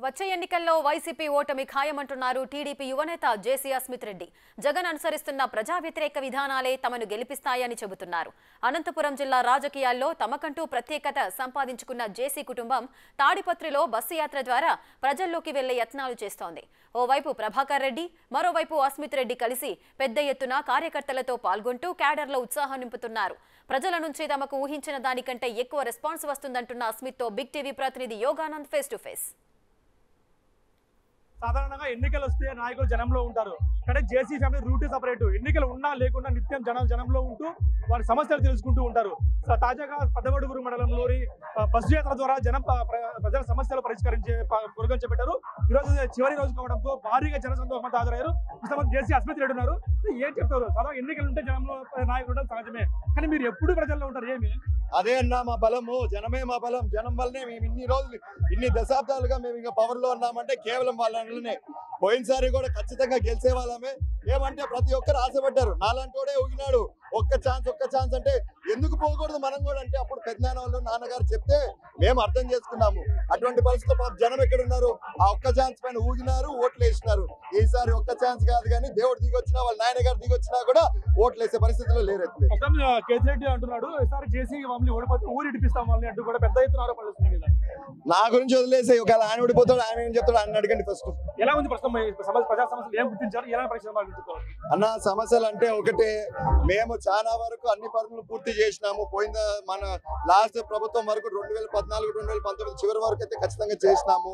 వచ్చే ఎన్నికల్లో వైసీపీ ఓటమి ఖాయమంటున్నారు టీడీపీ యువనేత జేసీ అస్మిత్ రెడ్డి. జగన్ అనుసరిస్తున్న ప్రజా వ్యతిరేక విధానాలే తమను గెలిపిస్తాయని చెబుతున్నారు. అనంతపురం జిల్లా రాజకీయాల్లో తమకంటూ ప్రత్యేకత సంపాదించుకున్న జేసీ కుటుంబం తాడిపత్రిలో బస్సు యాత్ర ద్వారా ప్రజల్లోకి వెళ్లే యత్నాలు చేస్తోంది. ఓవైపు ప్రభాకర్ రెడ్డి, మరోవైపు అస్మిత్ రెడ్డి కలిసి పెద్ద ఎత్తున కార్యకర్తలతో పాల్గొంటూ క్యాడర్లో ఉత్సాహం నింపుతున్నారు. ప్రజల నుంచి తమకు ఊహించిన దానికంటే ఎక్కువ రెస్పాన్స్ వస్తుందంటున్న అస్మిత్తో బిగ్ టీవీ ప్రతినిధి యోగానంద్ ఫేస్ టు ఫేస్. సాధారణంగా ఎన్నికలు వస్తే నాయకులు జనంలో ఉంటారు. కానీ జేసీ ఫ్యామిలీ రూట్ సపరేట్. ఎన్నికలు ఉన్నా లేకుండా నిత్యం జనంలో ఉంటూ వారి సమస్యలు తెలుసుకుంటూ ఉంటారు. తాజాగా పెద్దవడుగురు మండలంలోని బస్సు యాత్ర ద్వారా ప్రజల సమస్యలు పరిష్కరించే ప్రోగ్రాం చేపట్టారు. ఈరోజు చివరి రోజు కావడంతో భారీగా జనసందోహం హాజరయ్యారు. జేసీ అస్మిత్ రెడ్డి ఉన్నారు. ఏం చెప్తారు? సాధారణ ఎన్నికలు ఉంటే జనంలో నాయకులు ఉండడం సహజమే, కానీ మీరు ఎప్పుడు ప్రజల్లో ఉంటారు. ఏమి అదే అన్నా మా బలము, జనమే మా బలం. జనం వల్లనే మేము ఇన్ని రోజులు, ఇన్ని దశాబ్దాలుగా మేము ఇంకా పవర్ లో ఉన్నామంటే కేవలం వాళ్ళనే. పోయినసారి కూడా ఖచ్చితంగా గెలిచే వాళ్ళమే. ఏమంటే ప్రతి ఒక్కరు ఆశపడ్డారు, నాలంటోడే ఊగినాడు, ఒక్క ఛాన్స్ అంటే ఎందుకు పోకూడదు మనం కూడా అంటే అప్పుడు పెద్దనాన్న వాళ్ళు నాన్నగారు చెప్తే మేము అర్థం చేసుకున్నాము. అటువంటి పరిస్థితుల్లో జనం ఎక్కడున్నారు? ఆ ఒక్క ఛాన్స్ పైన ఊగినారు, ఓట్లు వేసినారు. ఈసారి ఒక్క ఛాన్స్ కాదు కానీ దేవుడు దిగొచ్చినా, వాళ్ళ నాయన గారు దిగొచ్చినా కూడా ఓట్లు వేసే పరిస్థితుల్లో లేరు. కేసీరెడ్డి అంటున్నాడు, ఈసారి జేసీ మమ్మల్ని ఓడిపోతే ఊరు ఇడిపిస్తాం వాళ్ళని అంటూ కూడా పెద్ద ఎత్తున ఆరోపణలు వస్తున్నాయి. నా గురించి వదిలేసి ఒకవేళ ఆయన ఓడిపోతాడు, ఆయన ఏం చెప్తాడు ఆయన అడగండి ఫస్ట్. ఎలా ఉంది ప్రస్తుతం ప్రజా సమస్యలు? ఏం గుర్తించారు? ఎలా పరిశ్రమ అన్న సమస్యలు అంటే ఒకటే, మేము చాలా వరకు అన్ని పనులు పూర్తి చేసినాము. పోయిన మన లాస్ట్ ప్రభుత్వం వరకు 2014, 2019 చివరి వరకు అయితే ఖచ్చితంగా చేసినాము.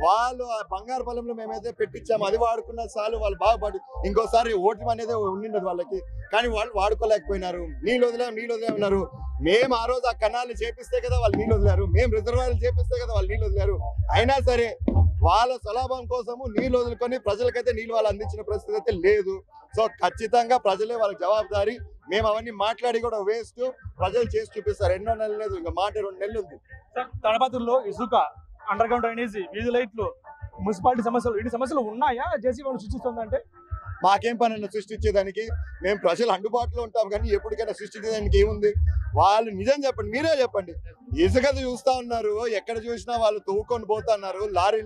వాళ్ళు ఆ బంగారు పొలంలో మేమైతే పెట్టించాము, అది వాడుకున్న చాలు, వాళ్ళు బాగుపడి ఇంకోసారి ఓటు అనేది ఉండిండదు వాళ్ళకి. కానీ వాళ్ళు వాడుకోలేకపోయినారు. నీళ్ళు వదిలేమన్నారు. మేము ఆ రోజు ఆ కణాలు చేపిస్తే కదా వాళ్ళు నీళ్ళు వదిలేరు, మేము రిజర్వాయర్లు చేపిస్తే కదా వాళ్ళు నీళ్ళు వదిలేరు. అయినా సరే వాళ్ళ స్వలాభం కోసము నీళ్ళు వదులుకొని ప్రజలకైతే నీళ్ళు వాళ్ళు అందించిన పరిస్థితి అయితే లేదు. సో ఖచ్చితంగా ప్రజలే వాళ్ళకి జవాబుదారీ. మేము అవన్నీ మాట్లాడి కూడా వేస్ట్, ప్రజలు చేసి చూపిస్తారు. ఎన్నో నెలలు లేదు, ఇంకా మాట 2 నెలలు ఉంది. తాడిపత్రిలో ఇసుక, అండర్ గ్రౌండ్ డ్రైనేజీ, వీధి లైట్లు, మున్సిపాలిటీ సమస్యలు, ఇన్ని సమస్యలు ఉన్నాయా? జేసీ వాళ్ళు సృష్టిస్తుందంటే మాకేం పని అన్న సృష్టించేదానికి? మేము ప్రజలు అందుబాటులో ఉంటాం, కానీ ఎప్పటికైనా సృష్టించేదానికి ఏముంది? వాళ్ళు నిజం చెప్పండి, మీరే చెప్పండి. ఇసుకది చూస్తా ఉన్నారు, ఎక్కడ చూసినా వాళ్ళు తవ్వుకొని పోతున్నారు.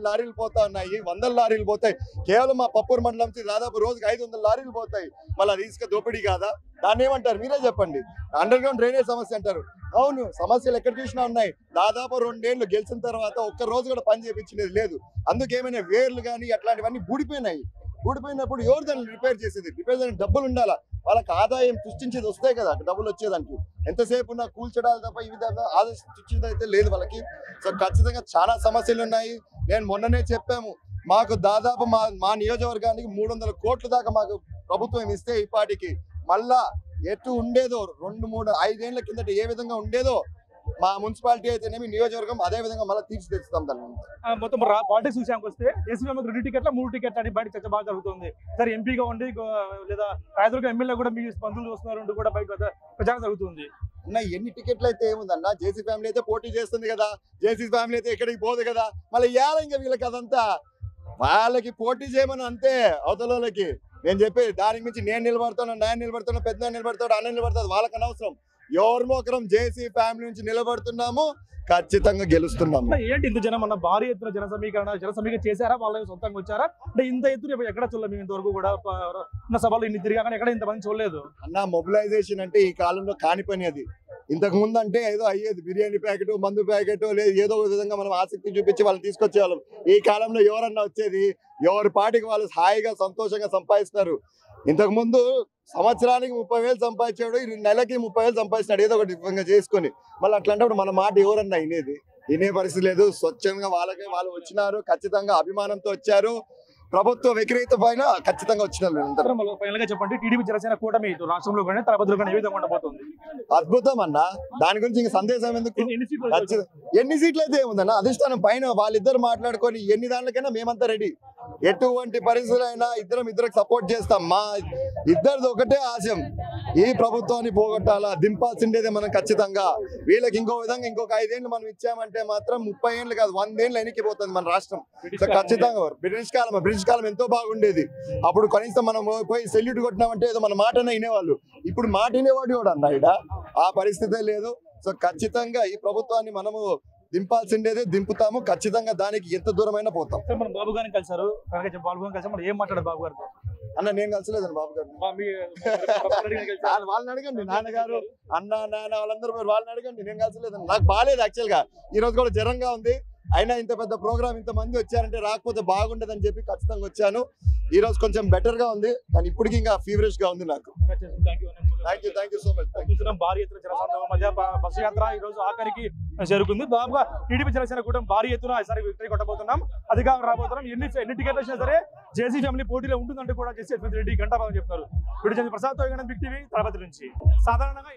లారీలు పోతా ఉన్నాయి, 100 లారీలు పోతాయి. కేవలం మా పప్పూరు మండలం దాదాపు రోజుకి 500 లారీలు పోతాయి. మళ్ళీ అది ఇసుక దోపిడీ కాదా? దాన్ని ఏమంటారు? మీరే చెప్పండి. అండర్ గ్రౌండ్ డ్రైనేజ్ సమస్య అంటారు. అవును, సమస్యలు ఎక్కడ చూసినా ఉన్నాయి. దాదాపు 2 ఏళ్ళు గెలిచిన తర్వాత ఒక్క రోజు కూడా పని చేయించినది లేదు. అందుకేమైనా వేర్లు కానీ అట్లాంటివన్నీ బూడిపోయినాయి. బూడిపోయినప్పుడు ఎవరు దాన్ని రిపేర్ చేసేది? రిపేర్ చేయడానికి డబ్బులు ఉండాలా, వాళ్ళకి ఆదాయం సృష్టించేది వస్తాయి కదా డబ్బులు వచ్చేదానికి. ఎంతసేపు ఉన్న కూల్చడాలు తప్ప ఈ విధంగా ఆదాయం సృష్టించేది అయితే లేదు వాళ్ళకి. సో ఖచ్చితంగా చాలా సమస్యలు ఉన్నాయి. నేను మొన్ననే చెప్పాము, మాకు దాదాపు మా నియోజకవర్గానికి 300 కోట్ల దాకా మాకు ప్రభుత్వం ఇస్తే ఈ పాటికి మళ్ళా ఎటు ఉండేదో 2, 3, 5 ఏళ్ల కిందట ఏ విధంగా ఉండేదో మా మున్సిపాలిటీ అయితేనేమి, నియోజకవర్గం అదే విధంగా మళ్ళీ తీర్చిదిద్దుతాం దాన్ని. మొత్తం పాలిటిక్స్ విషయానికి వస్తే జేసీ 2 టికెట్ల 3 టికెట్లు అని బయట చర్చ బాగా జరుగుతుంది. సరే ఎంపీగా ఉండి లేదా రాయదుర్గం ఎమ్మెల్యే కూడా మీ బంధువులు వస్తున్నారు కూడా బయట ప్రచారం జరుగుతుంది. అన్న ఎన్ని టికెట్లు అయితే ఏముందన్న? జేసీ ఫ్యామిలీ అయితే పోటీ చేస్తుంది కదా, జేసీ ఫ్యామిలీ అయితే ఎక్కడికి పోదు కదా. మళ్ళీ ఇంకా వీళ్ళకి అదంతా వాళ్ళకి పోటీ చేయమని అంతే. అవతల వాళ్ళకి నేను చెప్పేది దానికి మించి నేను నిలబడతాను, పెద్ద నిలబడతాడు, అన్న నిలబడతాడు, వాళ్ళకి అనవసరం. ఎవరిమో ఒకరం జేసీ ఫ్యామిలీ నుంచి నిలబడుతున్నాము, ఖచ్చితంగా గెలుస్తున్నాము. ఏంటి ఇంత జనం అన్న? భారీ ఎత్తున జన సమీకరణ చేశారా? వాళ్ళ సొంతంగా వచ్చారా? అంటే ఇంత ఎత్తున ఎక్కడ చూడలేదు మేము ఇంతవరకు కూడా. సభలు ఇన్ని తిరిగా కానీ ఎక్కడ ఇంతమంది చూడలేదు. అన్న మొబిలైజేషన్ అంటే ఈ కాలంలో కాని పని. అది ఇంతకు ముందు అంటే ఏదో అయ్యేది, బిర్యానీ ప్యాకెట్, మందు ప్యాకెట్, లేదు ఏదో విధంగా మనం ఆసక్తి చూపించి వాళ్ళని తీసుకొచ్చేవాళ్ళం. ఈ కాలంలో ఎవరన్నా వచ్చేది? ఎవరి పాటికి వాళ్ళు హాయిగా సంతోషంగా సంపాదిస్తున్నారు. ఇంతకు ముందు సంవత్సరానికి 30,000 సంపాదించాడు, నెలకి 30,000 సంపాదిస్తున్నాడు ఏదో ఒకటి విధంగా చేసుకొని. మళ్ళీ అట్లాంటప్పుడు మన మాట ఎవరన్నా వినే పరిస్థితి లేదు. స్వచ్ఛంగా వాళ్ళు వచ్చినారు, ఖచ్చితంగా అభిమానంతో వచ్చారు. ప్రభుత్వ వ్యతిరేకత పైన ఖచ్చితంగా వచ్చినారు. ఫైనల్ గా చెప్పండి, టీడీపీ జనసేన కూటమి రాష్ట్రంలో కానీ తాడిపత్రిలో కానీ ఏ విధంగా ఉండబోతుంది? అద్భుతం అన్న, దాని గురించి ఇంకా సందేశం ఎందుకు? ఎన్ని సీట్లు అయితే ఏముందన్న? అధిష్టానం పైన వాళ్ళిద్దరు మాట్లాడుకొని ఎన్ని దానికైనా మేమంతా రెడీ. ఎటువంటి పరిస్థితులైనా ఇద్దరికి సపోర్ట్ చేస్తాం. మా ఇద్దరిది ఒకటే ఆశయం, ఈ ప్రభుత్వాన్ని పోగొట్టాలా, దింపాల్సిండేదే మనం ఖచ్చితంగా. వీళ్ళకి ఇంకో విధంగా ఇంకొక 5 ఏళ్ళు మనం ఇచ్చామంటే మాత్రం 30 ఏళ్ళు కాదు 100 ఏళ్ళు వెనక్కిపోతుంది మన రాష్ట్రం. ఖచ్చితంగా బ్రిటిష్ కాలం ఎంతో బాగుండేది. అప్పుడు కనీసం మనం పోయి సెల్యూట్ కొట్టినామంటే ఏదో మన మాటనే వినేవాళ్ళు. ఇప్పుడు మాట వినేవాడు కూడా అన్న, ఆ పరిస్థితే లేదు. సో ఖచ్చితంగా ఈ ప్రభుత్వాన్ని మనము దింపాల్సిండేదే దింపుతాము, ఖచ్చితంగా దానికి ఎంత దూరమైనా పోతాం. సార్ మనం బాబు గారిని కలిసారు, బాబు గారిని కలిసి మనం ఏం మాట్లాడారు బాబు గారితో? అన్న నేను కలిసలేదండి బాబు గారిని, వాళ్ళని అడగండి. నాన్నగారు అన్న నాన్న వాళ్ళందరూ వాళ్ళని అడగండి, నేను కలిసలేదండి. నాకు బాగాలేదు యాక్చువల్ గా, ఈ రోజు కూడా జ్వరంగా ఉంది. అయినా ఇంత పెద్ద ప్రోగ్రామ్ ఇంత మంది వచ్చారంటే రాకపోతే బాగుండదని చెప్పి ఖచ్చితంగా వచ్చాను. ఈ రోజు కొంచెం బెటర్ గా ఉంది, కానీ ఇప్పటికి ఇంకా ఫీవరిష్ గా ఉంది నాకు. Thank you so much. భారీ ఎత్తున జనసంద్రమ మధ్య బస్సు యాత్ర ఈ రోజు ఆఖరికి చేరుకుంది. దాదాపుగా టీడీపీ జనసేన కూటమి భారీ ఎత్తున ఈసారి విక్టరీ కొట్టబోతున్నాం, అధికారం రాబోతున్నాం. ఎన్ని టికెట్లు వచ్చినా సరే జేసీ ఫ్యామిలీ పోటీలో ఉంటుందంటే కూడా జేసీ రెడ్డి గంటాబాబు చెప్తున్నారు. ప్రసాద్ బిగ్ టీవీ తిరుపతి నుంచి. సాధారణంగా